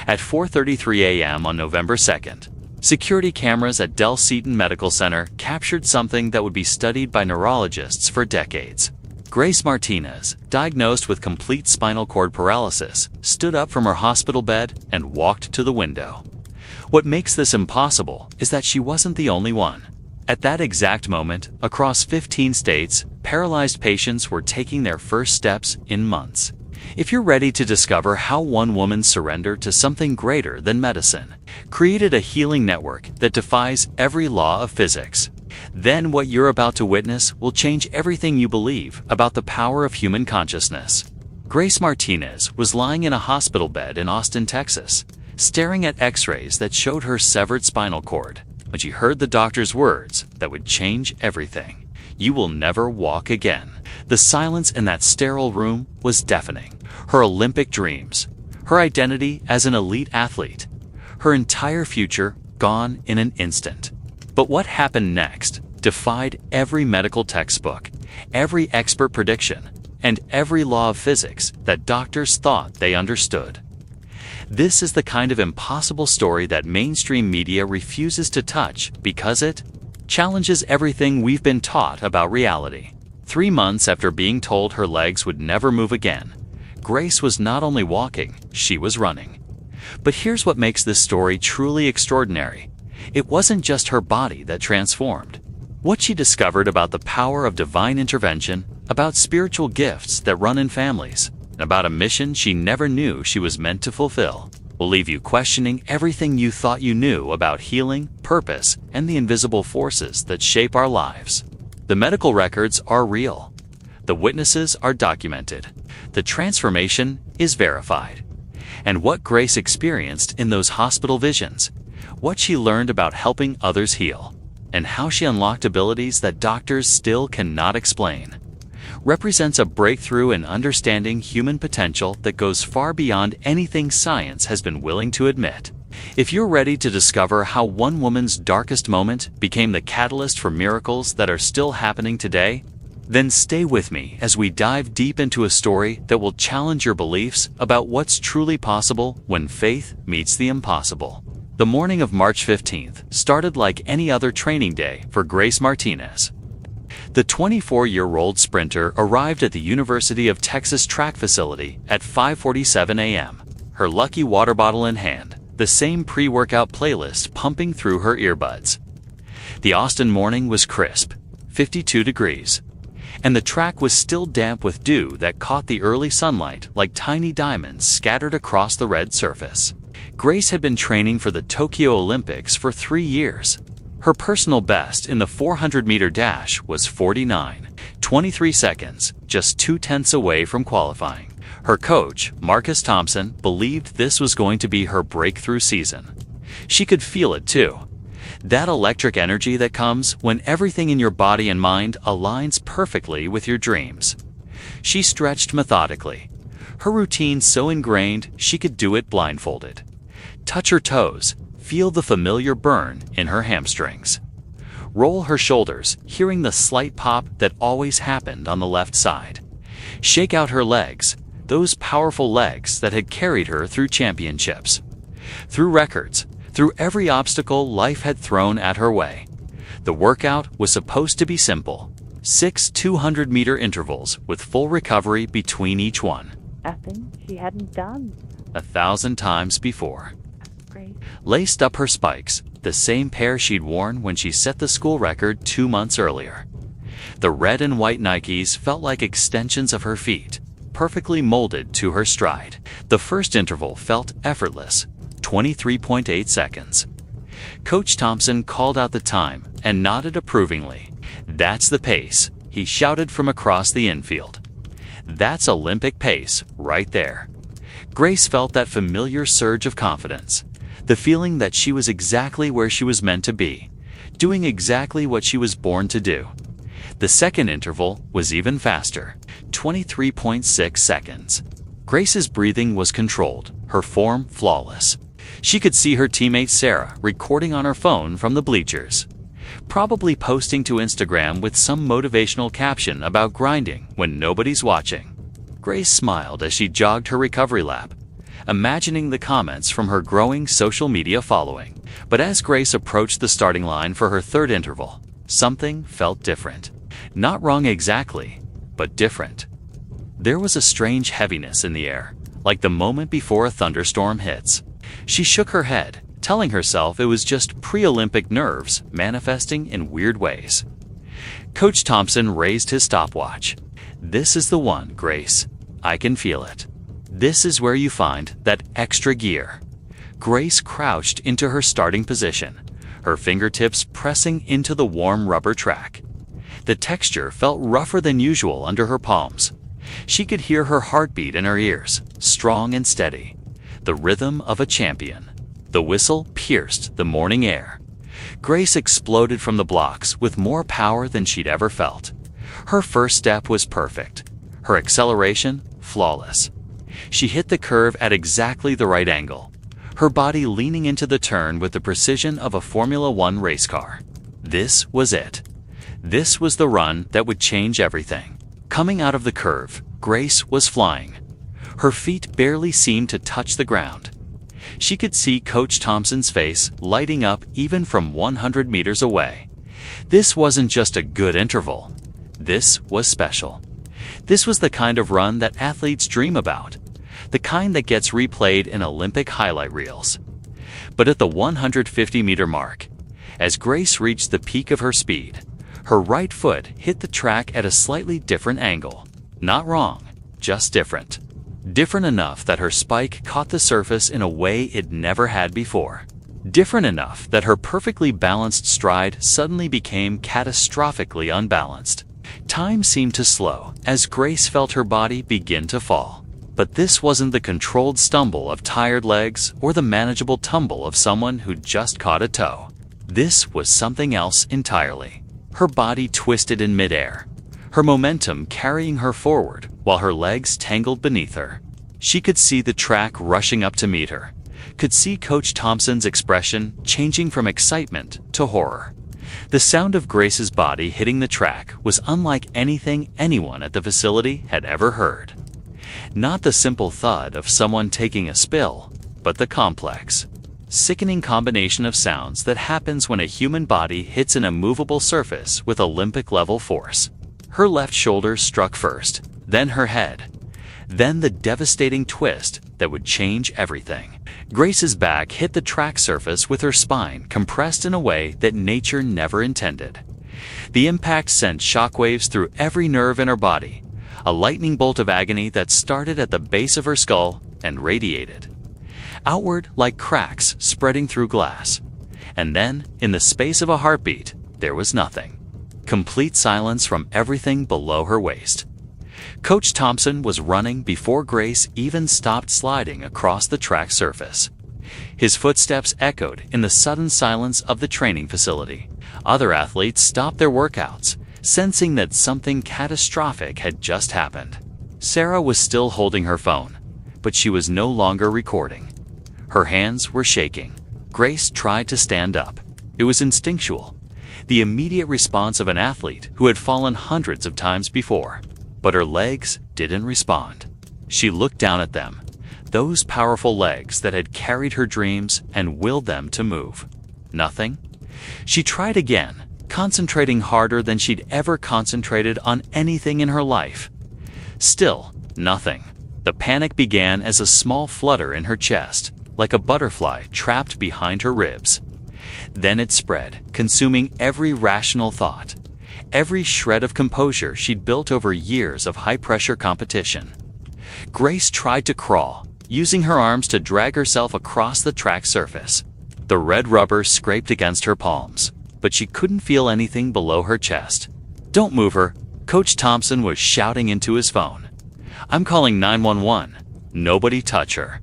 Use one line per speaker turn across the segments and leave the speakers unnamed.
At 4:33 a.m. on November 2nd, security cameras at Del Seaton Medical Center captured something that would be studied by neurologists for decades. Grace Martinez, diagnosed with complete spinal cord paralysis, stood up from her hospital bed and walked to the window. What makes this impossible is that she wasn't the only one. At that exact moment, across 15 states, paralyzed patients were taking their first steps in months. If you're ready to discover how one woman's surrender to something greater than medicine created a healing network that defies every law of physics, then what you're about to witness will change everything you believe about the power of human consciousness. Grace Martinez was lying in a hospital bed in Austin, Texas, staring at x-rays that showed her severed spinal cord, when she heard the doctor's words that would change everything. "You will never walk again." The silence in that sterile room was deafening. Her Olympic dreams, her identity as an elite athlete, her entire future gone in an instant. But what happened next defied every medical textbook, every expert prediction, and every law of physics that doctors thought they understood. This is the kind of impossible story that mainstream media refuses to touch because it challenges everything we've been taught about reality. 3 months after being told her legs would never move again, Grace was not only walking, she was running. But here's what makes this story truly extraordinary. It wasn't just her body that transformed. What she discovered about the power of divine intervention, about spiritual gifts that run in families, and about a mission she never knew she was meant to fulfill, will leave you questioning everything you thought you knew about healing, purpose, and the invisible forces that shape our lives. The medical records are real. The witnesses are documented. The transformation is verified. And what Grace experienced in those hospital visions, what she learned about helping others heal, and how she unlocked abilities that doctors still cannot explain, represents a breakthrough in understanding human potential that goes far beyond anything science has been willing to admit. If you're ready to discover how one woman's darkest moment became the catalyst for miracles that are still happening today, then stay with me as we dive deep into a story that will challenge your beliefs about what's truly possible when faith meets the impossible. The morning of March 15th started like any other training day for Grace Martinez. The 24-year-old sprinter arrived at the University of Texas track facility at 5:47 a.m., her lucky water bottle in hand, the same pre-workout playlist pumping through her earbuds. The Austin morning was crisp, 52 degrees, and the track was still damp with dew that caught the early sunlight like tiny diamonds scattered across the red surface. Grace had been training for the Tokyo Olympics for 3 years. Her personal best in the 400-meter dash was 49.23 seconds, just 0.2 away from qualifying. Her coach, Marcus Thompson, believed this was going to be her breakthrough season. She could feel it too. That electric energy that comes when everything in your body and mind aligns perfectly with your dreams. She stretched methodically, her routine so ingrained she could do it blindfolded. Touch her toes, feel the familiar burn in her hamstrings. Roll her shoulders, hearing the slight pop that always happened on the left side. Shake out her legs, those powerful legs that had carried her through championships, through records, through every obstacle life had thrown at her way. The workout was supposed to be simple. 6 200-meter intervals with full recovery between each one.
Nothing she hadn't done
1,000 times before.
Great.
Laced up her spikes, the same pair she'd worn when she set the school record 2 months earlier. The red and white Nikes felt like extensions of her feet, perfectly molded to her stride. The first interval felt effortless, 23.8 seconds. Coach Thompson called out the time and nodded approvingly. "That's the pace," he shouted from across the infield. "That's Olympic pace, right there." Grace felt that familiar surge of confidence, the feeling that she was exactly where she was meant to be, doing exactly what she was born to do. The second interval was even faster, 23.6 seconds. Grace's breathing was controlled, her form flawless. She could see her teammate Sarah recording on her phone from the bleachers, probably posting to Instagram with some motivational caption about grinding when nobody's watching. Grace smiled as she jogged her recovery lap. imagining the comments from her growing social media following. But as Grace approached the starting line for her third interval, something felt different. Not wrong exactly, but different. There was a strange heaviness in the air, like the moment before a thunderstorm hits. She shook her head, telling herself it was just pre-Olympic nerves manifesting in weird ways. Coach Thompson raised his stopwatch. "This is the one, Grace. I can feel it. This is where you find that extra gear." Grace crouched into her starting position, her fingertips pressing into the warm rubber track. The texture felt rougher than usual under her palms. She could hear her heartbeat in her ears, strong and steady, the rhythm of a champion. The whistle pierced the morning air. Grace exploded from the blocks with more power than she'd ever felt. Her first step was perfect, her acceleration flawless. She hit the curve at exactly the right angle, her body leaning into the turn with the precision of a Formula One race car. This was it. This was the run that would change everything. Coming out of the curve, Grace was flying. Her feet barely seemed to touch the ground. She could see Coach Thompson's face lighting up even from 100 meters away. This wasn't just a good interval. This was special. This was the kind of run that athletes dream about, the kind that gets replayed in Olympic highlight reels. But at the 150-meter mark, as Grace reached the peak of her speed, her right foot hit the track at a slightly different angle. Not wrong, just different. Different enough that her spike caught the surface in a way it never had before. Different enough that her perfectly balanced stride suddenly became catastrophically unbalanced. Time seemed to slow as Grace felt her body begin to fall. But this wasn't the controlled stumble of tired legs or the manageable tumble of someone who just caught a toe. This was something else entirely. Her body twisted in midair, her momentum carrying her forward while her legs tangled beneath her. She could see the track rushing up to meet her, could see Coach Thompson's expression changing from excitement to horror. The sound of Grace's body hitting the track was unlike anything anyone at the facility had ever heard. Not the simple thud of someone taking a spill, but the complex, sickening combination of sounds that happens when a human body hits an immovable surface with Olympic-level force. Her left shoulder struck first, then her head, then the devastating twist that would change everything. Grace's back hit the track surface with her spine compressed in a way that nature never intended. The impact sent shockwaves through every nerve in her body, a lightning bolt of agony that started at the base of her skull and radiated outward like cracks spreading through glass. And then, in the space of a heartbeat, there was nothing. Complete silence from everything below her waist. Coach Thompson was running before Grace even stopped sliding across the track surface. His footsteps echoed in the sudden silence of the training facility. Other athletes stopped their workouts, sensing that something catastrophic had just happened. Sarah was still holding her phone, but she was no longer recording. Her hands were shaking. Grace tried to stand up. It was instinctual, the immediate response of an athlete who had fallen hundreds of times before. But her legs didn't respond. She looked down at them, those powerful legs that had carried her dreams and willed them to move. Nothing. She tried again, concentrating harder than she'd ever concentrated on anything in her life. Still, nothing. The panic began as a small flutter in her chest, like a butterfly trapped behind her ribs. Then it spread, consuming every rational thought, every shred of composure she'd built over years of high-pressure competition. Grace tried to crawl, using her arms to drag herself across the track surface. The red rubber scraped against her palms, but she couldn't feel anything below her chest. "Don't move her," Coach Thompson was shouting into his phone. "I'm calling 911. Nobody touch her."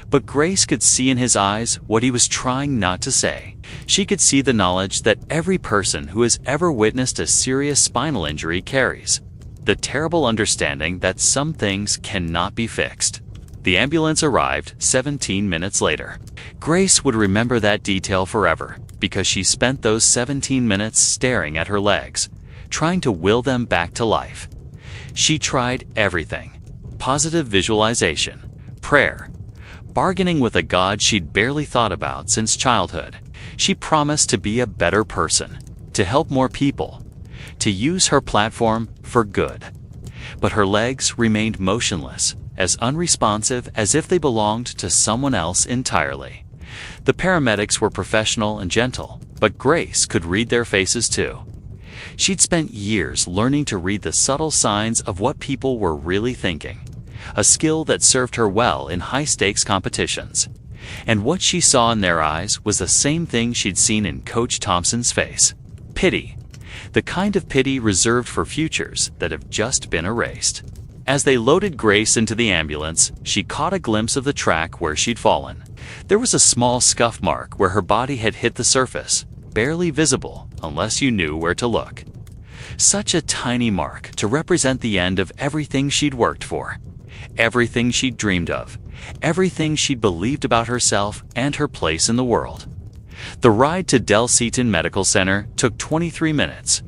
But Grace could see in his eyes what he was trying not to say. She could see the knowledge that every person who has ever witnessed a serious spinal injury carries. The terrible understanding that some things cannot be fixed. The ambulance arrived 17 minutes later. Grace would remember that detail forever because she spent those 17 minutes staring at her legs, trying to will them back to life. She tried everything: positive visualization, prayer, bargaining with a God she'd barely thought about since childhood. She promised to be a better person, to help more people, to use her platform for good. But her legs remained motionless, as unresponsive as if they belonged to someone else entirely. The paramedics were professional and gentle, but Grace could read their faces too. She'd spent years learning to read the subtle signs of what people were really thinking, a skill that served her well in high-stakes competitions. And what she saw in their eyes was the same thing she'd seen in Coach Thompson's face: pity. The kind of pity reserved for futures that have just been erased. As they loaded Grace into the ambulance, she caught a glimpse of the track where she'd fallen. There was a small scuff mark where her body had hit the surface, barely visible unless you knew where to look. Such a tiny mark to represent the end of everything she'd worked for, everything she'd dreamed of, everything she'd believed about herself and her place in the world. The ride to Del Seaton Medical Center took 23 minutes.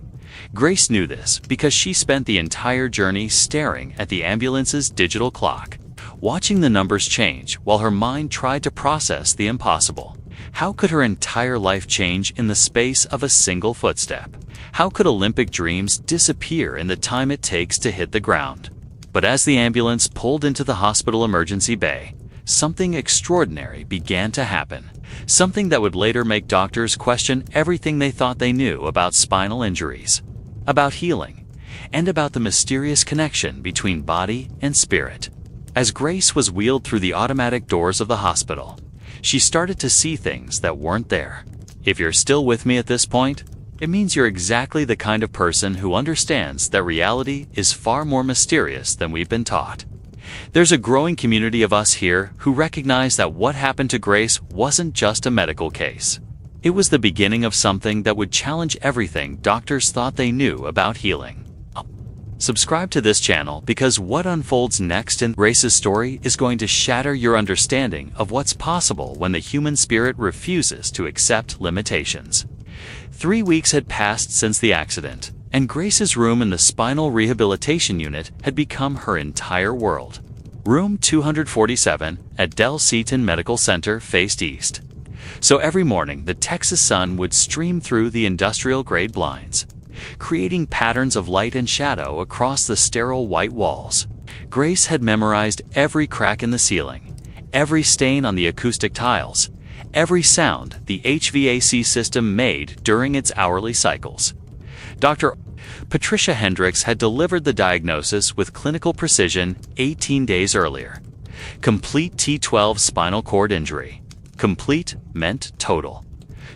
Grace knew this because she spent the entire journey staring at the ambulance's digital clock, watching the numbers change while her mind tried to process the impossible. How could her entire life change in the space of a single footstep? How could Olympic dreams disappear in the time it takes to hit the ground? But as the ambulance pulled into the hospital emergency bay, something extraordinary began to happen. Something that would later make doctors question everything they thought they knew about spinal injuries, about healing, and about the mysterious connection between body and spirit. As Grace was wheeled through the automatic doors of the hospital, she started to see things that weren't there. If you're still with me at this point, it means you're exactly the kind of person who understands that reality is far more mysterious than we've been taught. There's a growing community of us here who recognize that what happened to Grace wasn't just a medical case. It was the beginning of something that would challenge everything doctors thought they knew about healing. Subscribe to this channel because what unfolds next in Grace's story is going to shatter your understanding of what's possible when the human spirit refuses to accept limitations. 3 weeks had passed since the accident, and Grace's room in the spinal rehabilitation unit had become her entire world. Room 247 at Del Seaton Medical Center faced east. So every morning, the Texas sun would stream through the industrial-grade blinds, creating patterns of light and shadow across the sterile white walls. Grace had memorized every crack in the ceiling, every stain on the acoustic tiles, every sound the HVAC system made during its hourly cycles. Dr. Patricia Hendricks had delivered the diagnosis with clinical precision 18 days earlier. Complete T12 spinal cord injury. Complete meant total.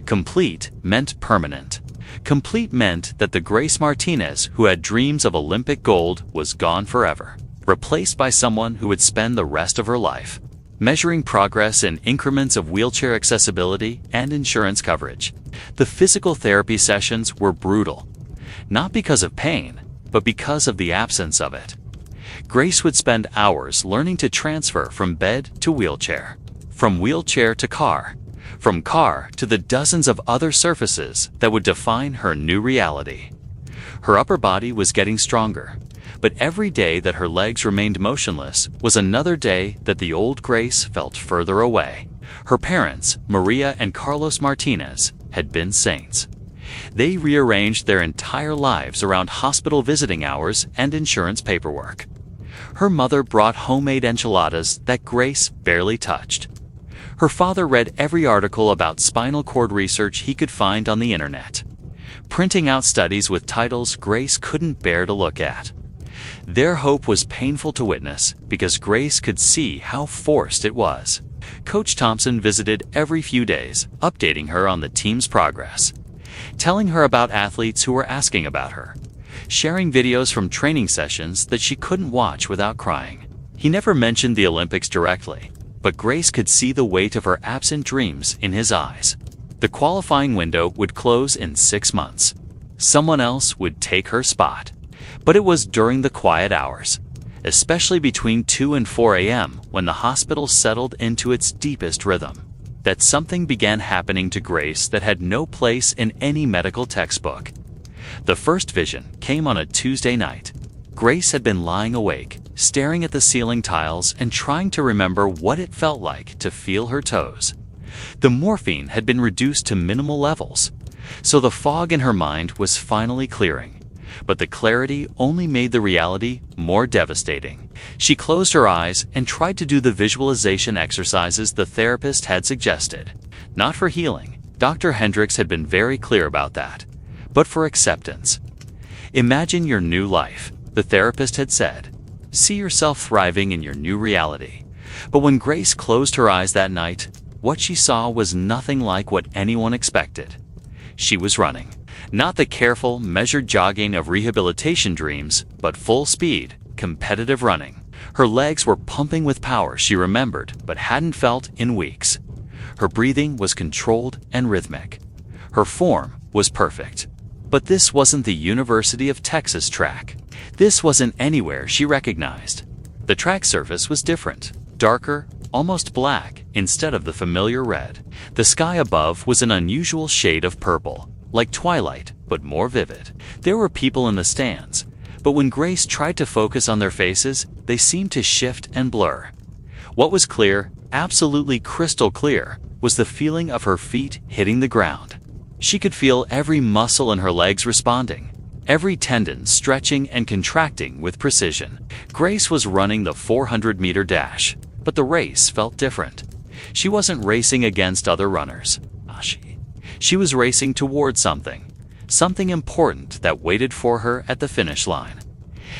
Complete meant permanent. Complete meant that the Grace Martinez who had dreams of Olympic gold was gone forever, replaced by someone who would spend the rest of her life measuring progress in increments of wheelchair accessibility and insurance coverage. The physical therapy sessions were brutal, not because of pain, but because of the absence of it. Grace would spend hours learning to transfer from bed to wheelchair, from wheelchair to car, from car to the dozens of other surfaces that would define her new reality. Her upper body was getting stronger, but every day that her legs remained motionless was another day that the old Grace felt further away. Her parents, Maria and Carlos Martinez, had been saints. They rearranged their entire lives around hospital visiting hours and insurance paperwork. Her mother brought homemade enchiladas that Grace barely touched. Her father read every article about spinal cord research he could find on the internet, printing out studies with titles Grace couldn't bear to look at. Their hope was painful to witness because Grace could see how forced it was. Coach Thompson visited every few days, updating her on the team's progress, telling her about athletes who were asking about her, sharing videos from training sessions that she couldn't watch without crying. He never mentioned the Olympics directly, but Grace could see the weight of her absent dreams in his eyes. The qualifying window would close in 6 months. Someone else would take her spot. But it was during the quiet hours, especially between 2 and 4 a.m. when the hospital settled into its deepest rhythm, that something began happening to Grace that had no place in any medical textbook. The first vision came on a Tuesday night. Grace had been lying awake, staring at the ceiling tiles and trying to remember what it felt like to feel her toes. The morphine had been reduced to minimal levels, so the fog in her mind was finally clearing. But the clarity only made the reality more devastating. She closed her eyes and tried to do the visualization exercises the therapist had suggested. Not for healing, Dr. Hendricks had been very clear about that, but for acceptance. Imagine your new life, the therapist had said. See yourself thriving in your new reality. But when Grace closed her eyes that night, what she saw was nothing like what anyone expected. She was running. Not the careful, measured jogging of rehabilitation dreams, but full speed, competitive running. Her legs were pumping with power she remembered but hadn't felt in weeks. Her breathing was controlled and rhythmic. Her form was perfect. But this wasn't the University of Texas track. This wasn't anywhere she recognized. The track surface was different, darker, almost black, instead of the familiar red. The sky above was an unusual shade of purple, like twilight, but more vivid. There were people in the stands, but when Grace tried to focus on their faces, they seemed to shift and blur. What was clear, absolutely crystal clear, was the feeling of her feet hitting the ground. She could feel every muscle in her legs responding, every tendon stretching and contracting with precision. Grace was running the 400-meter dash, but the race felt different. She wasn't racing against other runners. She was racing toward something important that waited for her at the finish line.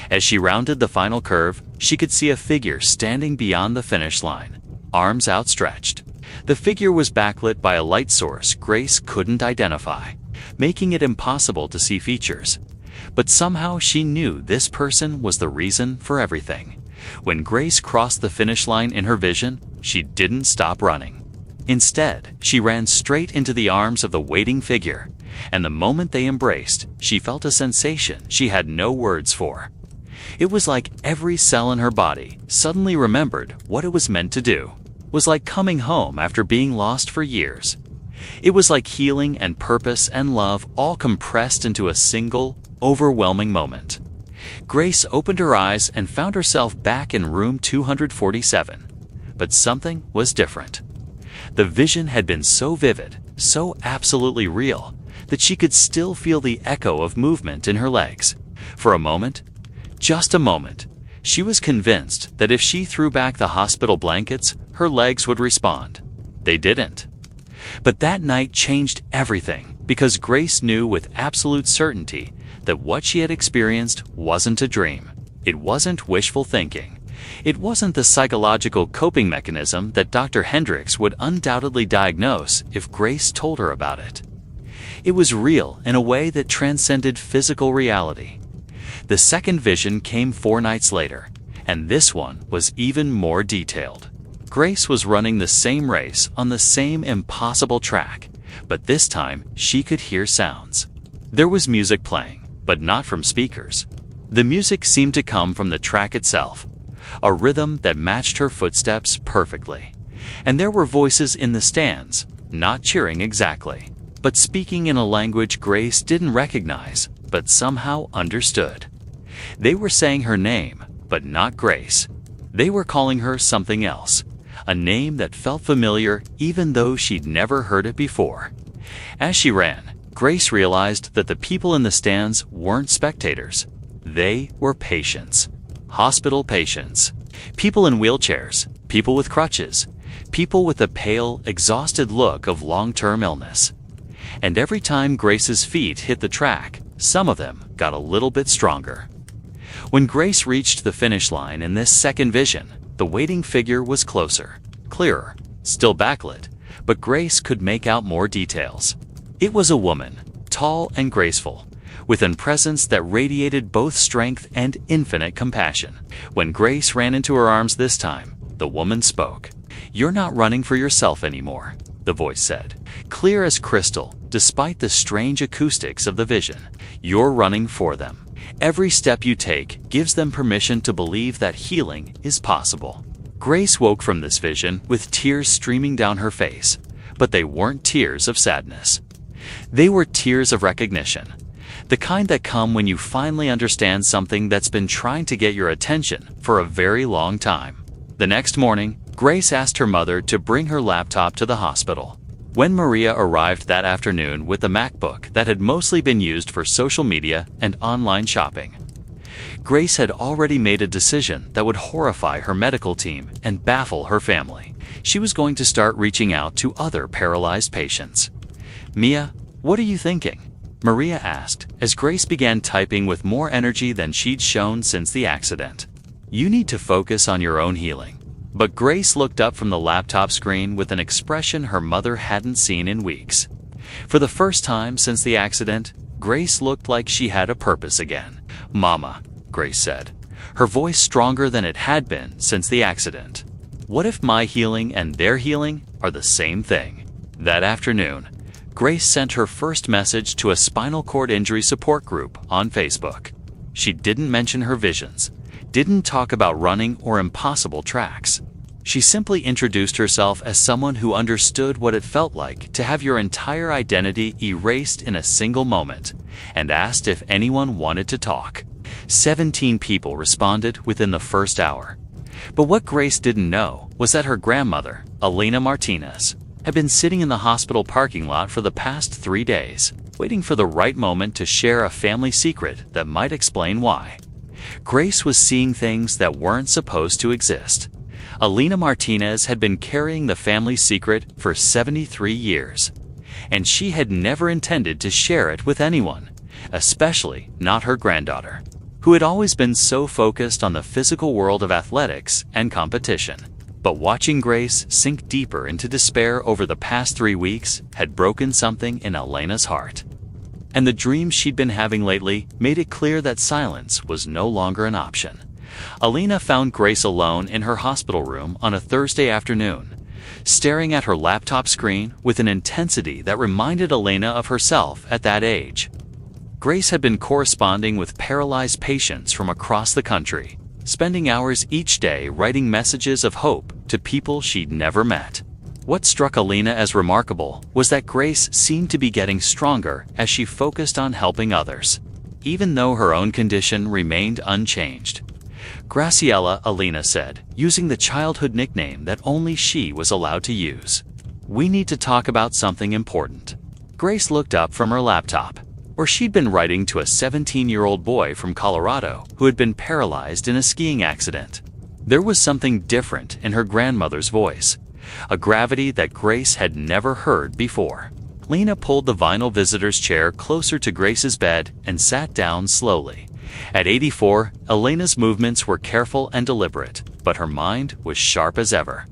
As she rounded the final curve, she could see a figure standing beyond the finish line, arms outstretched. The figure was backlit by a light source Grace couldn't identify, making it impossible to see features. But somehow she knew this person was the reason for everything. When Grace crossed the finish line in her vision, she didn't stop running. Instead, she ran straight into the arms of the waiting figure, and the moment they embraced, she felt a sensation she had no words for. It was like every cell in her body suddenly remembered what it was meant to do. It was like coming home after being lost for years. It was like healing and purpose and love all compressed into a single, overwhelming moment. Grace opened her eyes and found herself back in room 247. But something was different. The vision had been so vivid, so absolutely real, that she could still feel the echo of movement in her legs. For a moment, just a moment, she was convinced that if she threw back the hospital blankets, her legs would respond. They didn't. But that night changed everything, because Grace knew with absolute certainty that what she had experienced wasn't a dream. It wasn't wishful thinking. It wasn't the psychological coping mechanism that Dr. Hendricks would undoubtedly diagnose if Grace told her about it. It was real in a way that transcended physical reality. The second vision came 4 nights later, and this one was even more detailed. Grace was running the same race on the same impossible track, but this time she could hear sounds. There was music playing, but not from speakers. The music seemed to come from the track itself, a rhythm that matched her footsteps perfectly. And there were voices in the stands, not cheering exactly, but speaking in a language Grace didn't recognize, but somehow understood. They were saying her name, but not Grace. They were calling her something else, a name that felt familiar even though she'd never heard it before. As she ran, Grace realized that the people in the stands weren't spectators. They were patients. Hospital patients. People in wheelchairs, people with crutches, people with a pale, exhausted look of long-term illness. And every time Grace's feet hit the track, some of them got a little bit stronger. When Grace reached the finish line in this second vision, the waiting figure was closer, clearer, still backlit, but Grace could make out more details. It was a woman, tall and graceful, with a presence that radiated both strength and infinite compassion. When Grace ran into her arms this time, the woman spoke. "You're not running for yourself anymore," the voice said, clear as crystal, despite the strange acoustics of the vision. "You're running for them. Every step you take gives them permission to believe that healing is possible." Grace woke from this vision with tears streaming down her face, but they weren't tears of sadness. They were tears of recognition. The kind that come when you finally understand something that's been trying to get your attention for a very long time. The next morning, Grace asked her mother to bring her laptop to the hospital. When Maria arrived that afternoon with a MacBook that had mostly been used for social media and online shopping, Grace had already made a decision that would horrify her medical team and baffle her family. She was going to start reaching out to other paralyzed patients. "Mia, what are you thinking?" Maria asked as Grace began typing with more energy than she'd shown since the accident. "You need to focus on your own healing." But Grace looked up from the laptop screen with an expression her mother hadn't seen in weeks. For the first time since the accident, Grace looked like she had a purpose again. "Mama," Grace said, her voice stronger than it had been since the accident. "What if my healing and their healing are the same thing?" That afternoon, Grace sent her first message to a spinal cord injury support group on Facebook. She didn't mention her visions, didn't talk about running or impossible tracks. She simply introduced herself as someone who understood what it felt like to have your entire identity erased in a single moment, and asked if anyone wanted to talk. 17 people responded within the first hour. But what Grace didn't know was that her grandmother, Elena Martinez, had been sitting in the hospital parking lot for the past 3 days, waiting for the right moment to share a family secret that might explain why. Grace was seeing things that weren't supposed to exist. Elena Martinez had been carrying the family secret for 73 years, and she had never intended to share it with anyone, especially not her granddaughter, who had always been so focused on the physical world of athletics and competition. But watching Grace sink deeper into despair over the past 3 weeks had broken something in Elena's heart. And the dreams she'd been having lately made it clear that silence was no longer an option. Elena found Grace alone in her hospital room on a Thursday afternoon, staring at her laptop screen with an intensity that reminded Elena of herself at that age. Grace had been corresponding with paralyzed patients from across the country, spending hours each day writing messages of hope to people she'd never met. What struck Elena as remarkable was that Grace seemed to be getting stronger as she focused on helping others, even though her own condition remained unchanged. "Graciela," Elena said, using the childhood nickname that only she was allowed to use. "We need to talk about something important." Grace looked up from her laptop, where she'd been writing to a 17-year-old boy from Colorado who had been paralyzed in a skiing accident. There was something different in her grandmother's voice, a gravity that Grace had never heard before. Lena pulled the vinyl visitor's chair closer to Grace's bed and sat down slowly. At 84, Elena's movements were careful and deliberate, but her mind was sharp as ever.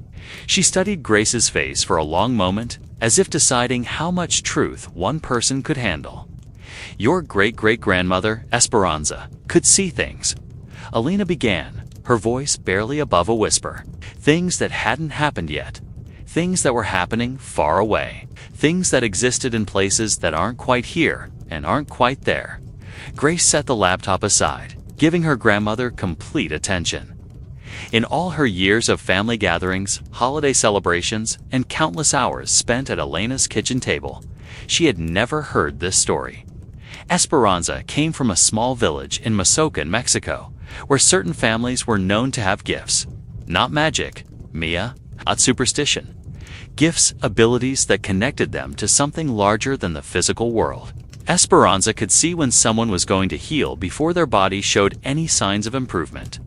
She studied Grace's face for a long moment, as if deciding how much truth one person could handle. "Your great-great-grandmother, Esperanza, could see things," Elena began, her voice barely above a whisper. "Things that hadn't happened yet. Things that were happening far away. Things that existed in places that aren't quite here and aren't quite there." Grace set the laptop aside, giving her grandmother complete attention. In all her years of family gatherings, holiday celebrations, and countless hours spent at Elena's kitchen table, she had never heard this story. Esperanza came from a small village in Michoacán, Mexico, where certain families were known to have gifts. Not magic, Mia, not superstition. Gifts, abilities that connected them to something larger than the physical world. Esperanza could see when someone was going to heal before their body showed any signs of improvement.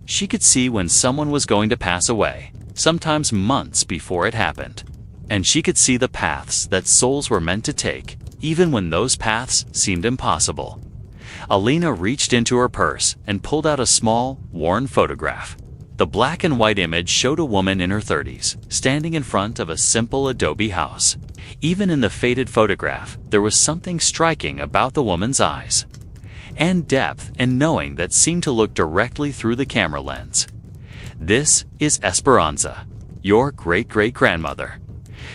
She could see when someone was going to pass away, sometimes months before it happened. And she could see the paths that souls were meant to take, even when those paths seemed impossible. Elena reached into her purse and pulled out a small, worn photograph. The black and white image showed a woman in her 30s, standing in front of a simple adobe house. Even in the faded photograph, there was something striking about the woman's eyes, and depth and knowing that seemed to look directly through the camera lens. "This is Esperanza, your great-great-grandmother.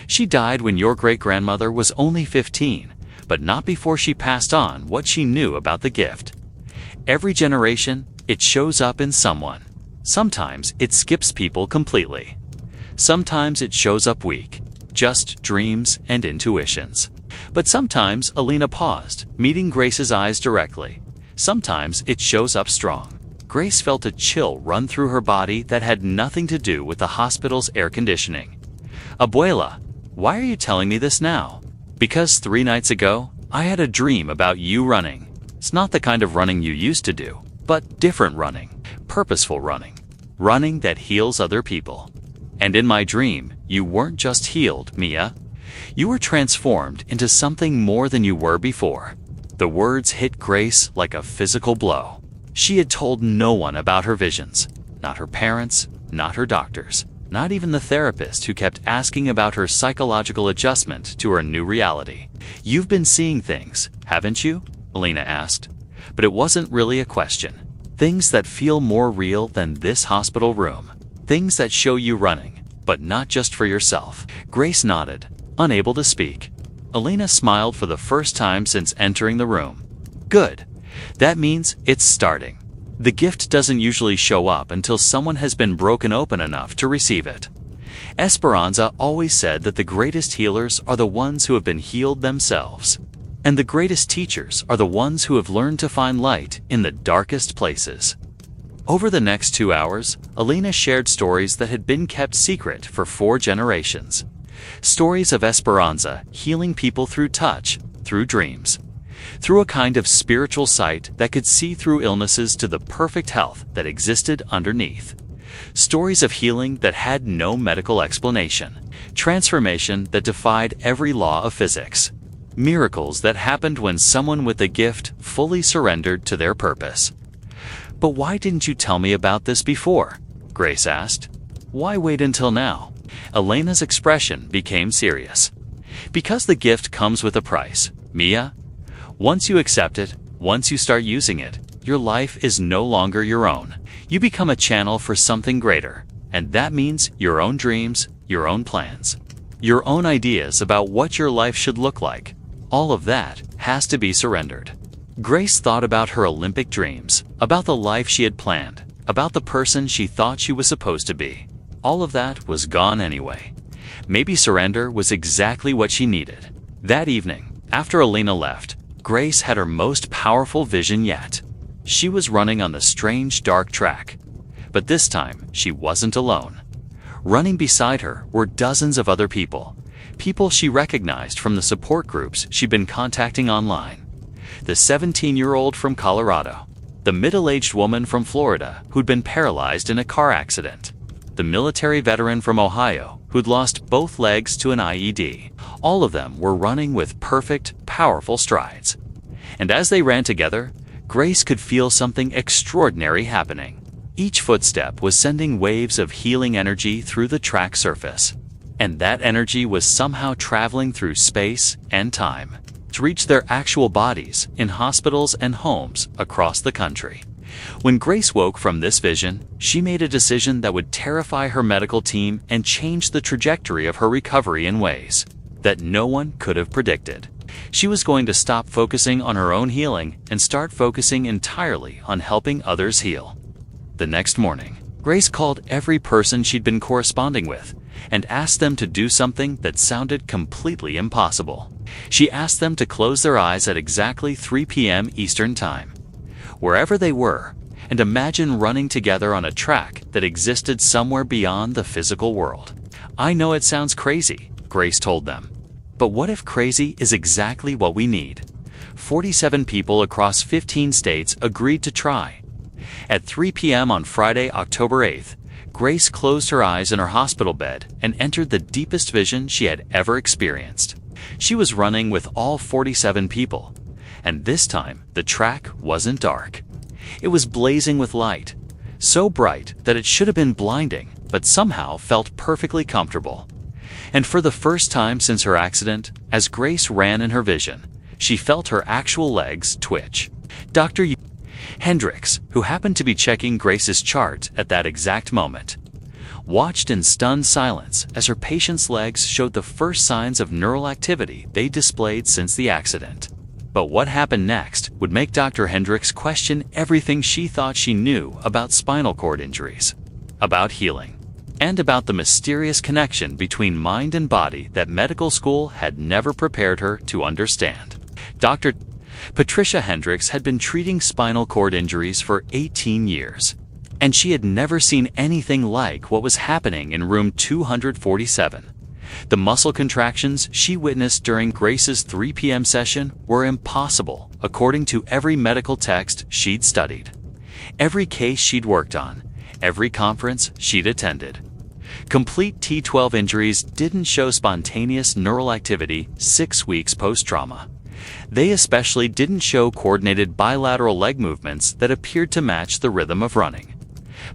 She died when your great-grandmother was only 15, but not before she passed on what she knew about the gift. Every generation, it shows up in someone. Sometimes it skips people completely. Sometimes it shows up weak, just dreams and intuitions. But sometimes Alina paused, meeting Grace's eyes directly. Sometimes it shows up strong. Grace felt a chill run through her body that had nothing to do with the hospital's air conditioning. "Abuela, why are you telling me this now?" "Because 3 nights ago, I had a dream about you running. It's not the kind of running you used to do, but different running, purposeful running, running that heals other people. And in my dream, you weren't just healed, Mia. You were transformed into something more than you were before." The words hit Grace like a physical blow. She had told no one about her visions. Not her parents, not her doctors, not even the therapist who kept asking about her psychological adjustment to her new reality. "You've been seeing things, haven't you?" Alina asked. But it wasn't really a question. Things that feel more real than this hospital room. Things that show you running, but not just for yourself. Grace nodded, unable to speak. Alina smiled for the first time since entering the room. "Good. That means it's starting. The gift doesn't usually show up until someone has been broken open enough to receive it." Esperanza always said that the greatest healers are the ones who have been healed themselves. And the greatest teachers are the ones who have learned to find light in the darkest places. Over the next 2 hours, Alina shared stories that had been kept secret for 4 generations. Stories of Esperanza healing people through touch, through dreams, through a kind of spiritual sight that could see through illnesses to the perfect health that existed underneath. Stories of healing that had no medical explanation. Transformation that defied every law of physics. Miracles that happened when someone with a gift fully surrendered to their purpose. "But why didn't you tell me about this before?" Grace asked. "Why wait until now?" Elena's expression became serious. "Because the gift comes with a price, Mia. Once you accept it, once you start using it, your life is no longer your own. You become a channel for something greater, and that means your own dreams, your own plans, your own ideas about what your life should look like. All of that has to be surrendered." Grace thought about her Olympic dreams, about the life she had planned, about the person she thought she was supposed to be. All of that was gone anyway. Maybe surrender was exactly what she needed. That evening, after Alina left, Grace had her most powerful vision yet. She was running on the strange dark track. But this time, she wasn't alone. Running beside her were dozens of other people. People she recognized from the support groups she'd been contacting online. The 17-year-old from Colorado. The middle-aged woman from Florida who'd been paralyzed in a car accident. The military veteran from Ohio who'd lost both legs to an IED. All of them were running with perfect, powerful strides. And as they ran together, Grace could feel something extraordinary happening. Each footstep was sending waves of healing energy through the track surface. And that energy was somehow traveling through space and time to reach their actual bodies in hospitals and homes across the country. When Grace woke from this vision, she made a decision that would terrify her medical team and change the trajectory of her recovery in ways that no one could have predicted. She was going to stop focusing on her own healing and start focusing entirely on helping others heal. The next morning, Grace called every person she'd been corresponding with and asked them to do something that sounded completely impossible. She asked them to close their eyes at exactly 3 p.m. Eastern Time, wherever they were, and imagine running together on a track that existed somewhere beyond the physical world. "I know it sounds crazy," Grace told them. "But what if crazy is exactly what we need?" 47 people across 15 states agreed to try. At 3 p.m. on Friday, October 8th, Grace closed her eyes in her hospital bed and entered the deepest vision she had ever experienced. She was running with all 47 people, and this time the track wasn't dark. It was blazing with light, so bright that it should have been blinding, but somehow felt perfectly comfortable. And for the first time since her accident, as Grace ran in her vision, she felt her actual legs twitch. Dr. Hendricks, who happened to be checking Grace's chart at that exact moment, watched in stunned silence as her patient's legs showed the first signs of neural activity they displayed since the accident. But what happened next would make Dr. Hendricks question everything she thought she knew about spinal cord injuries, about healing, and about the mysterious connection between mind and body that medical school had never prepared her to understand. Dr. Patricia Hendricks had been treating spinal cord injuries for 18 years, and she had never seen anything like what was happening in room 247. The muscle contractions she witnessed during Grace's 3 p.m. session were impossible, according to every medical text she'd studied, every case she'd worked on, every conference she'd attended. Complete T12 injuries didn't show spontaneous neural activity 6 weeks post-trauma. They especially didn't show coordinated bilateral leg movements that appeared to match the rhythm of running.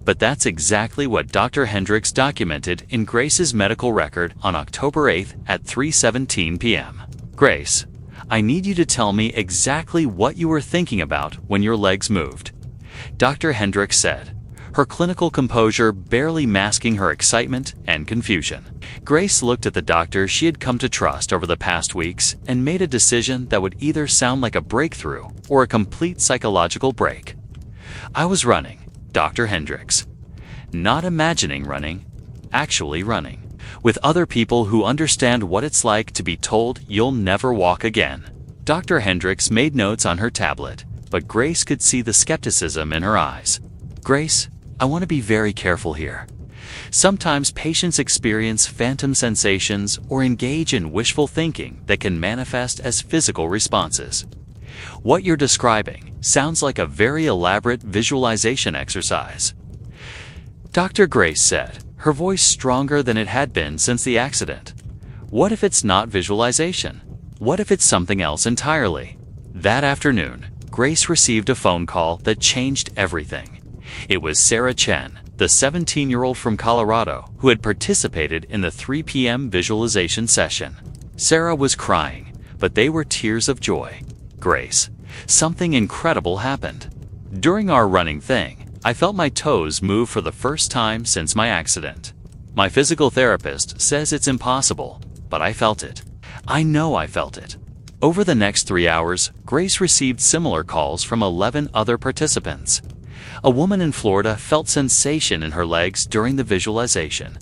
But that's exactly what Dr. Hendricks documented in Grace's medical record on October 8th at 3:17 p.m. "Grace, I need you to tell me exactly what you were thinking about when your legs moved," Dr. Hendricks said, her clinical composure barely masking her excitement and confusion. Grace looked at the doctor she had come to trust over the past weeks and made a decision that would either sound like a breakthrough or a complete psychological break. "I was running, Dr. Hendricks. Not imagining running, actually running. With other people who understand what it's like to be told you'll never walk again." Dr. Hendricks made notes on her tablet, but Grace could see the skepticism in her eyes. "Grace, I want to be very careful here. Sometimes patients experience phantom sensations or engage in wishful thinking that can manifest as physical responses. What you're describing sounds like a very elaborate visualization exercise," Dr. Grace said, her voice stronger than it had been since the accident. "What if it's not visualization? What if it's something else entirely?" That afternoon, Grace received a phone call that changed everything. It was Sarah Chen, the 17-year-old from Colorado who had participated in the 3 p.m. visualization session. Sarah was crying, but they were tears of joy. "Grace, something incredible happened. During our running thing, I felt my toes move for the first time since my accident. My physical therapist says it's impossible, but I felt it. I know I felt it." Over the next 3 hours, Grace received similar calls from 11 other participants. A woman in Florida felt sensation in her legs during the visualization.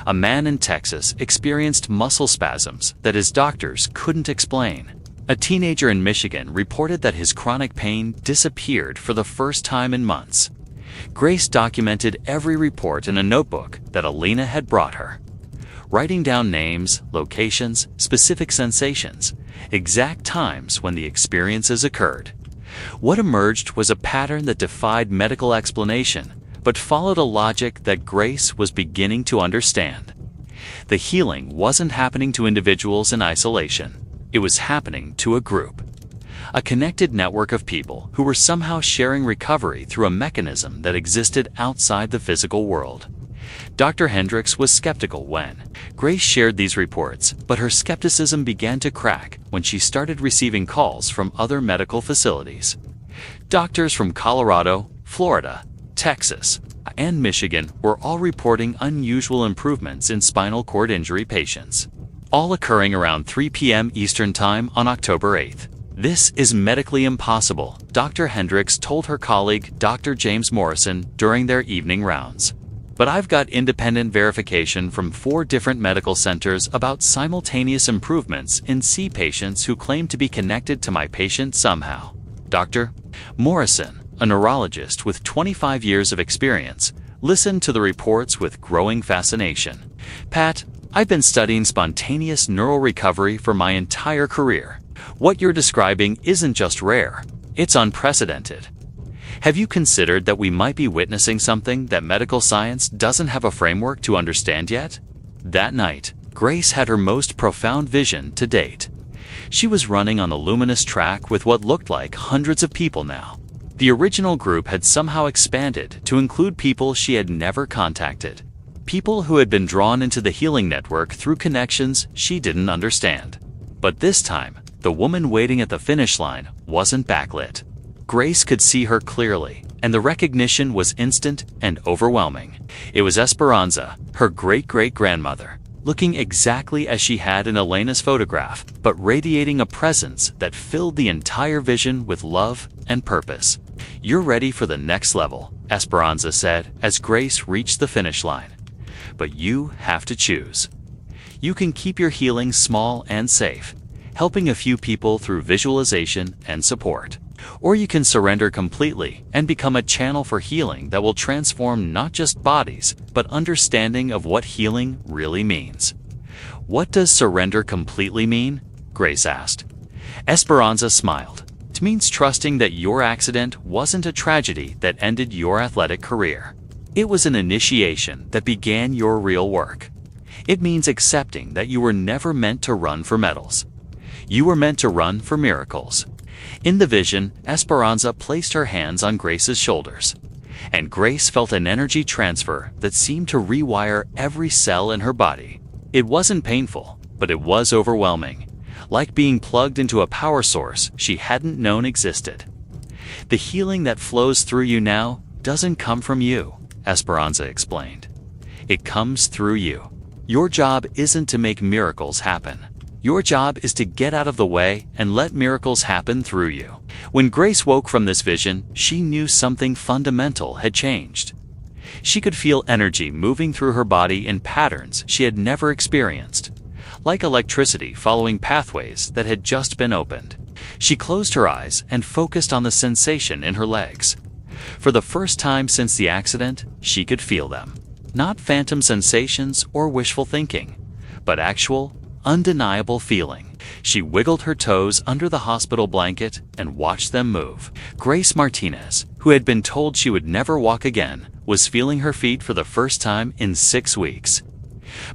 A man in Texas experienced muscle spasms that his doctors couldn't explain. A teenager in Michigan reported that his chronic pain disappeared for the first time in months. Grace documented every report in a notebook that Alina had brought her, writing down names, locations, specific sensations, exact times when the experiences occurred. What emerged was a pattern that defied medical explanation, but followed a logic that Grace was beginning to understand. The healing wasn't happening to individuals in isolation. It was happening to a group, a connected network of people who were somehow sharing recovery through a mechanism that existed outside the physical world. Dr. Hendricks was skeptical when Grace shared these reports, but her skepticism began to crack when she started receiving calls from other medical facilities. Doctors from Colorado, Florida, Texas, and Michigan were all reporting unusual improvements in spinal cord injury patients, all occurring around 3 p.m. Eastern Time on October 8th. "This is medically impossible," Dr. Hendricks told her colleague Dr. James Morrison during their evening rounds. "But I've got independent verification from 4 different medical centers about simultaneous improvements in C patients who claim to be connected to my patient somehow." Dr. Morrison, a neurologist with 25 years of experience, listened to the reports with growing fascination. "Pat, I've been studying spontaneous neural recovery for my entire career. What you're describing isn't just rare, it's unprecedented. Have you considered that we might be witnessing something that medical science doesn't have a framework to understand yet?" That night, Grace had her most profound vision to date. She was running on the luminous track with what looked like hundreds of people now. The original group had somehow expanded to include people she had never contacted, people who had been drawn into the healing network through connections she didn't understand. But this time, the woman waiting at the finish line wasn't backlit. Grace could see her clearly, and the recognition was instant and overwhelming. It was Esperanza, her great-great-grandmother, looking exactly as she had in Elena's photograph, but radiating a presence that filled the entire vision with love and purpose. "You're ready for the next level," Esperanza said as Grace reached the finish line. But you have to choose. You can keep your healing small and safe, helping a few people through visualization and support. Or you can surrender completely and become a channel for healing that will transform not just bodies, but understanding of what healing really means. What does surrender completely mean? Grace asked. Esperanza smiled. It means trusting that your accident wasn't a tragedy that ended your athletic career. It was an initiation that began your real work. It means accepting that you were never meant to run for medals. You were meant to run for miracles. In the vision, Esperanza placed her hands on Grace's shoulders, and Grace felt an energy transfer that seemed to rewire every cell in her body. It wasn't painful, but it was overwhelming, like being plugged into a power source she hadn't known existed. The healing that flows through you now doesn't come from you, Esperanza explained. It comes through you. Your job isn't to make miracles happen. Your job is to get out of the way and let miracles happen through you. When Grace woke from this vision, she knew something fundamental had changed. She could feel energy moving through her body in patterns she had never experienced, like electricity following pathways that had just been opened. She closed her eyes and focused on the sensation in her legs. For the first time since the accident, she could feel them. Not phantom sensations or wishful thinking, but actual, undeniable feeling. She wiggled her toes under the hospital blanket and watched them move. Grace Martinez, who had been told she would never walk again, was feeling her feet for the first time in 6 weeks.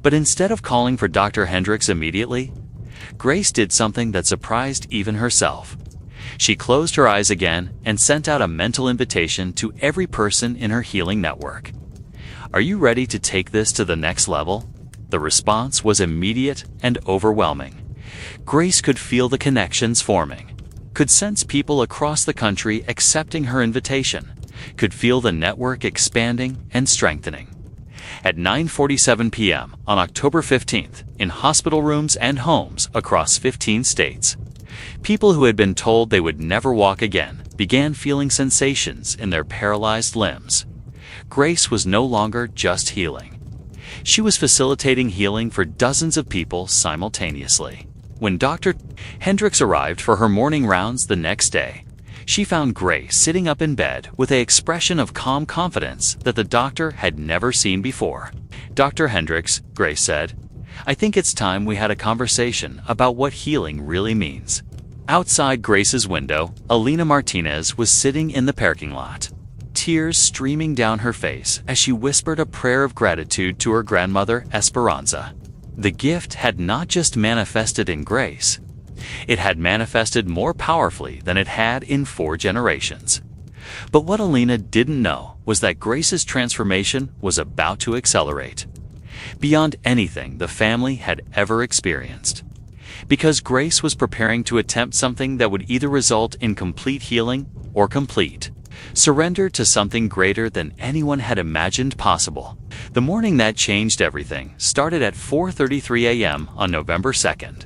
But instead of calling for Dr. Hendricks immediately, Grace did something that surprised even herself. She closed her eyes again and sent out a mental invitation to every person in her healing network. Are you ready to take this to the next level? The response was immediate and overwhelming. Grace could feel the connections forming, could sense people across the country accepting her invitation, could feel the network expanding and strengthening. At 9:47 p.m. on October 15th, in hospital rooms and homes across 15 states, people who had been told they would never walk again began feeling sensations in their paralyzed limbs. Grace was no longer just healing. She was facilitating healing for dozens of people simultaneously. When Dr. Hendricks arrived for her morning rounds the next day, she found Grace sitting up in bed with an expression of calm confidence that the doctor had never seen before. Dr. Hendricks, Grace said, I think it's time we had a conversation about what healing really means. Outside Grace's window, Alina Martinez was sitting in the parking lot, tears streaming down her face as she whispered a prayer of gratitude to her grandmother, Esperanza. The gift had not just manifested in Grace. It had manifested more powerfully than it had in 4 generations. But what Alina didn't know was that Grace's transformation was about to accelerate, beyond anything the family had ever experienced. Because Grace was preparing to attempt something that would either result in complete healing or complete surrender to something greater than anyone had imagined possible. The morning that changed everything started at 4:33 a.m. on November 2nd.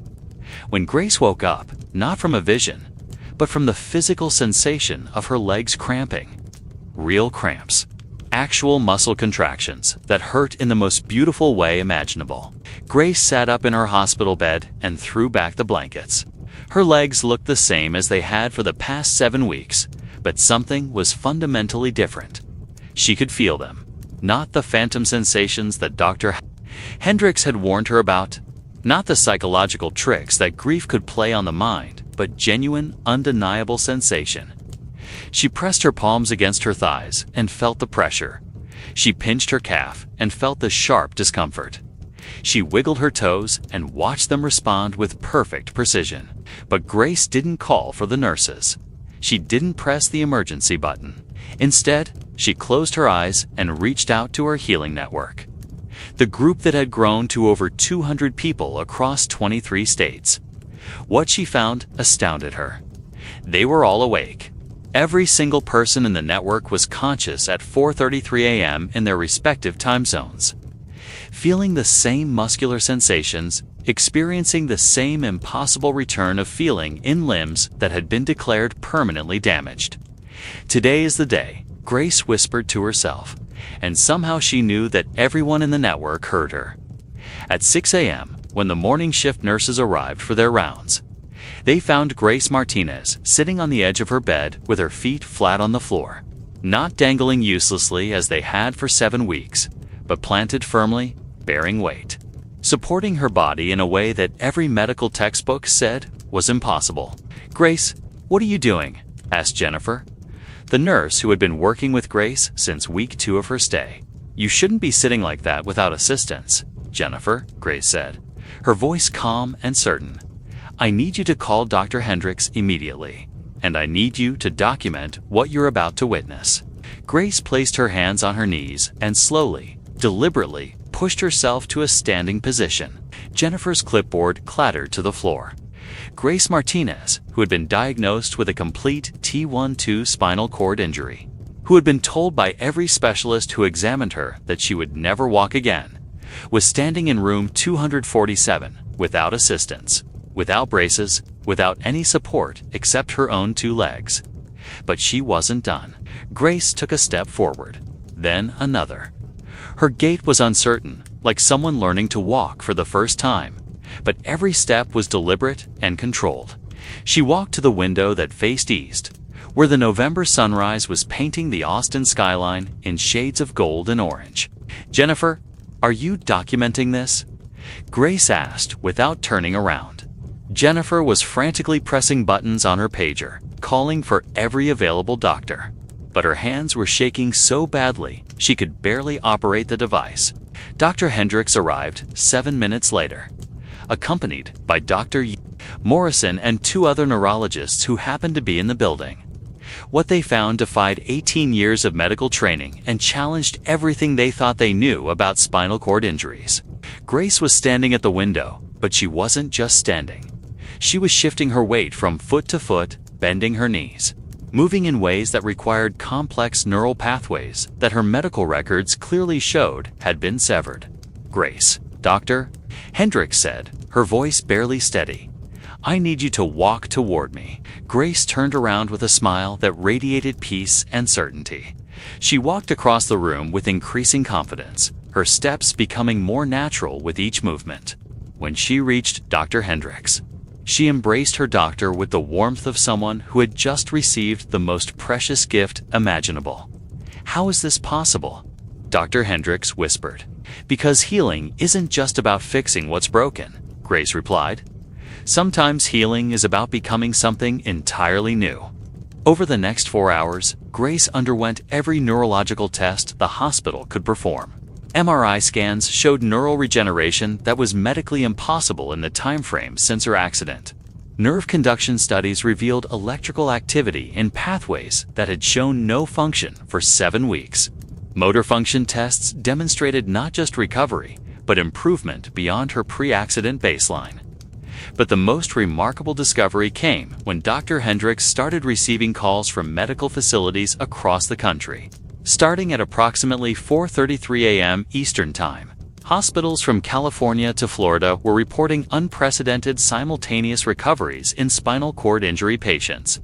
When Grace woke up, not from a vision, but from the physical sensation of her legs cramping. Real cramps. Actual muscle contractions that hurt in the most beautiful way imaginable. Grace sat up in her hospital bed and threw back the blankets. Her legs looked the same as they had for the past 7 weeks, but something was fundamentally different. She could feel them. Not the phantom sensations that Dr. Hendricks had warned her about. Not the psychological tricks that grief could play on the mind, but genuine, undeniable sensation. She pressed her palms against her thighs and felt the pressure. She pinched her calf and felt the sharp discomfort. She wiggled her toes and watched them respond with perfect precision. But Grace didn't call for the nurses. She didn't press the emergency button. Instead, she closed her eyes and reached out to her healing network. The group that had grown to over 200 people across 23 states. What she found astounded her. They were all awake. Every single person in the network was conscious at 4:33 a.m. in their respective time zones, feeling the same muscular sensations, experiencing the same impossible return of feeling in limbs that had been declared permanently damaged. Today is the day, Grace whispered to herself, And somehow she knew that everyone in the network heard her. At 6 a.m., when the morning shift nurses arrived for their rounds, they found Grace Martinez sitting on the edge of her bed with her feet flat on the floor, not dangling uselessly as they had for 7 weeks, but planted firmly, bearing weight, supporting her body in a way that every medical textbook said was impossible. "Grace, what are you doing?" asked Jennifer, the nurse who had been working with Grace since week 2 of her stay. "You shouldn't be sitting like that without assistance, Jennifer," Grace said, her voice calm and certain. "I need you to call Dr. Hendricks immediately, and I need you to document what you're about to witness." Grace placed her hands on her knees and slowly, deliberately, pushed herself to a standing position. Jennifer's clipboard clattered to the floor. Grace Martinez, who had been diagnosed with a complete T12 spinal cord injury, who had been told by every specialist who examined her that she would never walk again, was standing in room 247 without assistance, without braces, without any support except her own 2 legs. But she wasn't done. Grace took a step forward, then another. Her gait was uncertain, like someone learning to walk for the first time, but every step was deliberate and controlled. She walked to the window that faced east, where the November sunrise was painting the Austin skyline in shades of gold and orange. "Jennifer, are you documenting this?" Grace asked without turning around. Jennifer was frantically pressing buttons on her pager, calling for every available doctor. But her hands were shaking so badly she could barely operate the device. Dr. Hendricks arrived 7 minutes later, accompanied by Dr. Morrison and 2 other neurologists who happened to be in the building. What they found defied 18 years of medical training and challenged everything they thought they knew about spinal cord injuries. Grace was standing at the window, but she wasn't just standing. She was shifting her weight from foot to foot, bending her knees, moving in ways that required complex neural pathways that her medical records clearly showed had been severed. "Grace, Dr. Hendricks said, her voice barely steady, "I need you to walk toward me." Grace turned around with a smile that radiated peace and certainty. She walked across the room with increasing confidence, her steps becoming more natural with each movement. When she reached Dr. Hendricks, she embraced her doctor with the warmth of someone who had just received the most precious gift imaginable. "How is this possible?" Dr. Hendricks whispered. "Because healing isn't just about fixing what's broken," Grace replied. "Sometimes healing is about becoming something entirely new." Over the next 4 hours, Grace underwent every neurological test the hospital could perform. MRI scans showed neural regeneration that was medically impossible in the time frame since her accident. Nerve conduction studies revealed electrical activity in pathways that had shown no function for 7 weeks. Motor function tests demonstrated not just recovery, but improvement beyond her pre-accident baseline. But the most remarkable discovery came when Dr. Hendricks started receiving calls from medical facilities across the country. Starting at approximately 4:33 a.m. Eastern Time, hospitals from California to Florida were reporting unprecedented simultaneous recoveries in spinal cord injury patients.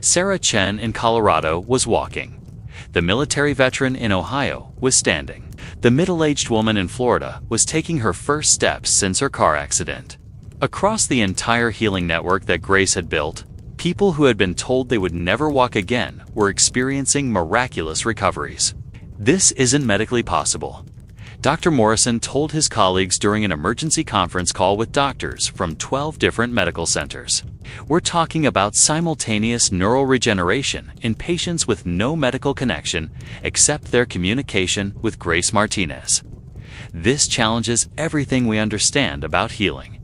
Sarah Chen in Colorado was walking. The military veteran in Ohio was standing. The middle-aged woman in Florida was taking her first steps since her car accident. Across the entire healing network that Grace had built, people who had been told they would never walk again were experiencing miraculous recoveries. "This isn't medically possible," Dr. Morrison told his colleagues during an emergency conference call with doctors from 12 different medical centers. "We're talking about simultaneous neural regeneration in patients with no medical connection except their communication with Grace Martinez. This challenges everything we understand about healing."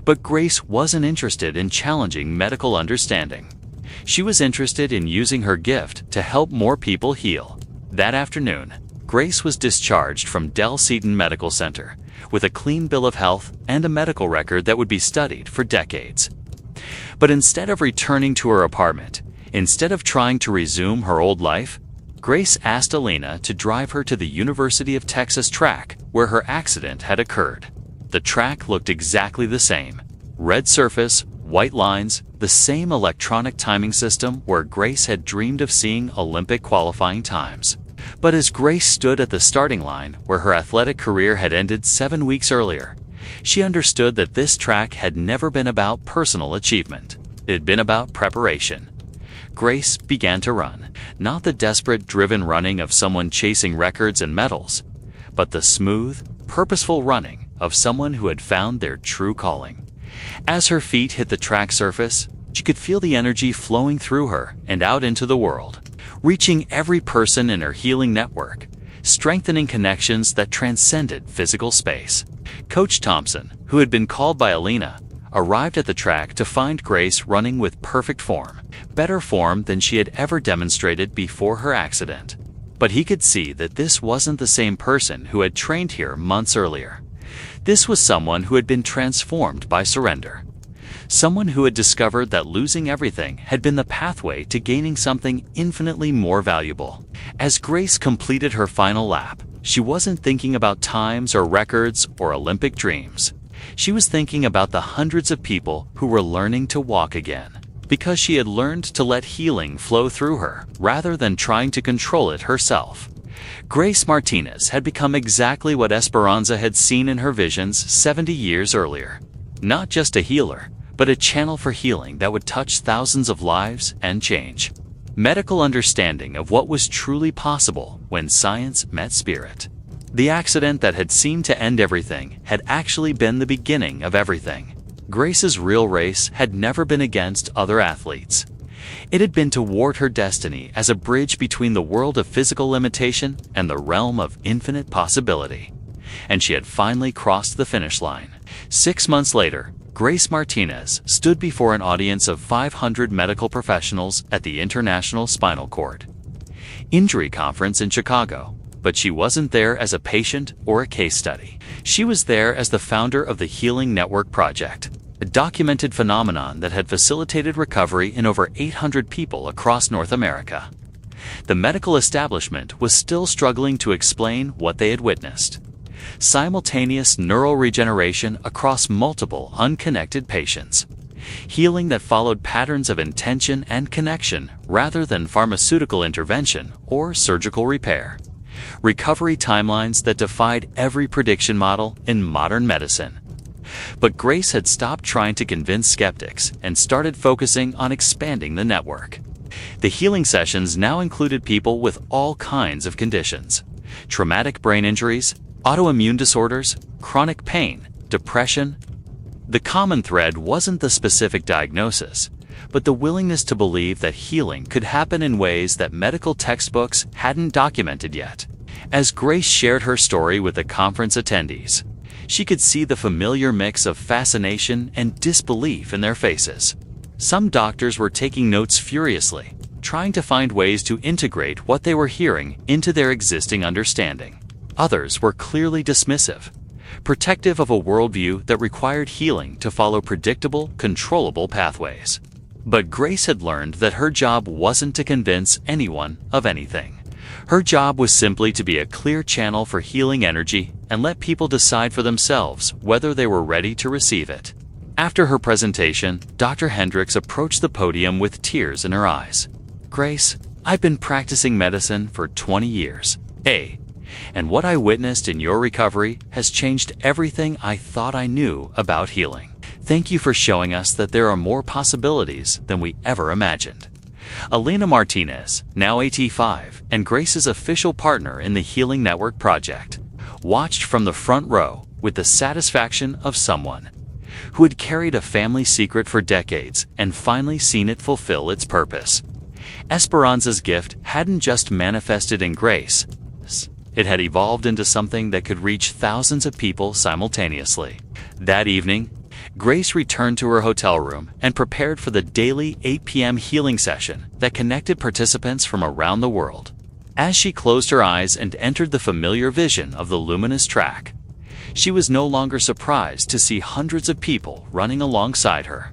But Grace wasn't interested in challenging medical understanding. She was interested in using her gift to help more people heal. That afternoon, Grace was discharged from Del Seaton Medical Center with a clean bill of health and a medical record that would be studied for decades. But instead of returning to her apartment, instead of trying to resume her old life, Grace asked Alina to drive her to the University of Texas track where her accident had occurred. The track looked exactly the same. Red surface, white lines, the same electronic timing system where Grace had dreamed of seeing Olympic qualifying times. But as Grace stood at the starting line where her athletic career had ended 7 weeks earlier, she understood that this track had never been about personal achievement. It had been about preparation. Grace began to run, not the desperate, driven running of someone chasing records and medals, but the smooth, purposeful running of someone who had found their true calling. As her feet hit the track surface, she could feel the energy flowing through her and out into the world, reaching every person in her healing network, strengthening connections that transcended physical space. Coach Thompson, who had been called by Alina, arrived at the track to find Grace running with perfect form, better form than she had ever demonstrated before her accident. But he could see that this wasn't the same person who had trained here months earlier. This was someone who had been transformed by surrender. Someone who had discovered that losing everything had been the pathway to gaining something infinitely more valuable. As Grace completed her final lap, she wasn't thinking about times or records or Olympic dreams. She was thinking about the hundreds of people who were learning to walk again, because she had learned to let healing flow through her rather than trying to control it herself. Grace Martinez had become exactly what Esperanza had seen in her visions 70 years earlier. Not just a healer, but a channel for healing that would touch thousands of lives and change. Medical understanding of what was truly possible when science met spirit. The accident that had seemed to end everything had actually been the beginning of everything. Grace's real race had never been against other athletes. It had been toward her destiny as a bridge between the world of physical limitation and the realm of infinite possibility. And she had finally crossed the finish line. 6 months later, Grace Martinez stood before an audience of 500 medical professionals at the International Spinal Cord Injury Conference in Chicago. But she wasn't there as a patient or a case study. She was there as the founder of the Healing Network Project, a documented phenomenon that had facilitated recovery in over 800 people across North America. The medical establishment was still struggling to explain what they had witnessed: simultaneous neural regeneration across multiple unconnected patients, healing that followed patterns of intention and connection rather than pharmaceutical intervention or surgical repair, recovery timelines that defied every prediction model in modern medicine. But Grace had stopped trying to convince skeptics and started focusing on expanding the network. The healing sessions now included people with all kinds of conditions: traumatic brain injuries, autoimmune disorders, chronic pain, depression. The common thread wasn't the specific diagnosis, but the willingness to believe that healing could happen in ways that medical textbooks hadn't documented yet. As Grace shared her story with the conference attendees, she could see the familiar mix of fascination and disbelief in their faces. Some doctors were taking notes furiously, trying to find ways to integrate what they were hearing into their existing understanding. Others were clearly dismissive, protective of a worldview that required healing to follow predictable, controllable pathways. But Grace had learned that her job wasn't to convince anyone of anything. Her job was simply to be a clear channel for healing energy and let people decide for themselves whether they were ready to receive it. After her presentation, Dr. Hendricks approached the podium with tears in her eyes. "Grace, I've been practicing medicine for 20 years. And what I witnessed in your recovery has changed everything I thought I knew about healing. Thank you for showing us that there are more possibilities than we ever imagined." Alina Martinez, now 85, and Grace's official partner in the Healing Network Project, watched from the front row with the satisfaction of someone who had carried a family secret for decades and finally seen it fulfill its purpose. Esperanza's gift hadn't just manifested in Grace. It had evolved into something that could reach thousands of people simultaneously. That evening, Grace returned to her hotel room and prepared for the daily 8 p.m. healing session that connected participants from around the world. As she closed her eyes and entered the familiar vision of the luminous track, she was no longer surprised to see hundreds of people running alongside her.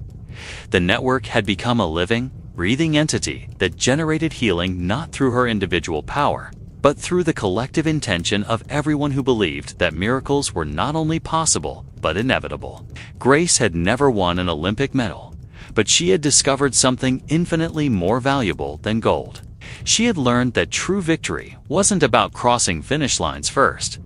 The network had become a living, breathing entity that generated healing not through her individual power, but through the collective intention of everyone who believed that miracles were not only possible, but inevitable. Grace had never won an Olympic medal, But she had discovered something infinitely more valuable than gold. She had learned that true victory wasn't about crossing finish lines first.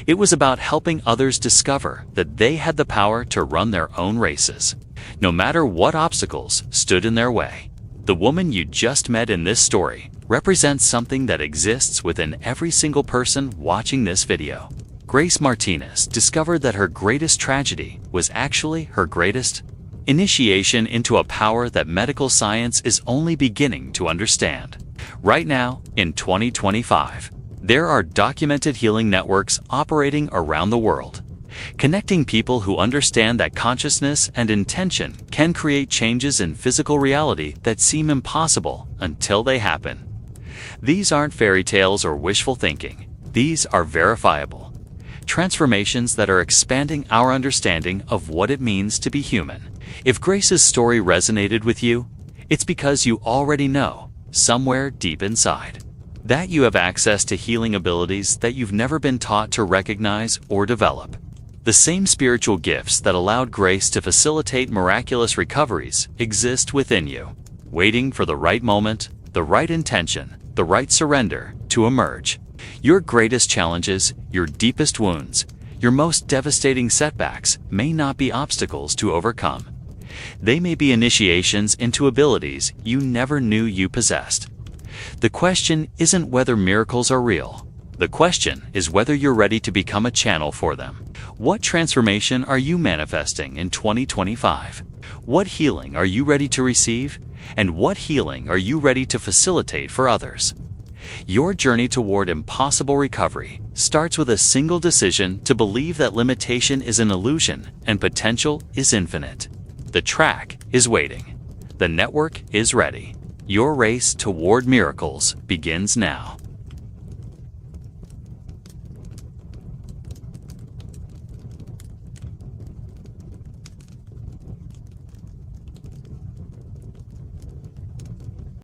It was about helping others discover that they had the power to run their own races, no matter what obstacles stood in their way. The woman you just met in this story represents something that exists within every single person watching this video. Grace Martinez discovered that her greatest tragedy was actually her greatest initiation into a power that medical science is only beginning to understand. Right now, in 2025, there are documented healing networks operating around the world, connecting people who understand that consciousness and intention can create changes in physical reality that seem impossible until they happen. These aren't fairy tales or wishful thinking. These are verifiable transformations that are expanding our understanding of what it means to be human. If Grace's story resonated with you, it's because you already know, somewhere deep inside, that you have access to healing abilities that you've never been taught to recognize or develop. The same spiritual gifts that allowed Grace to facilitate miraculous recoveries exist within you, waiting for the right moment, the right intention, the right surrender to emerge. Your greatest challenges, your deepest wounds, your most devastating setbacks may not be obstacles to overcome. They may be initiations into abilities you never knew you possessed. The question isn't whether miracles are real. The question is whether you're ready to become a channel for them. What transformation are you manifesting in 2025? What healing are you ready to receive? And what healing are you ready to facilitate for others? Your journey toward impossible recovery starts with a single decision to believe that limitation is an illusion and potential is infinite. The track is waiting. The network is ready. Your race toward miracles begins now.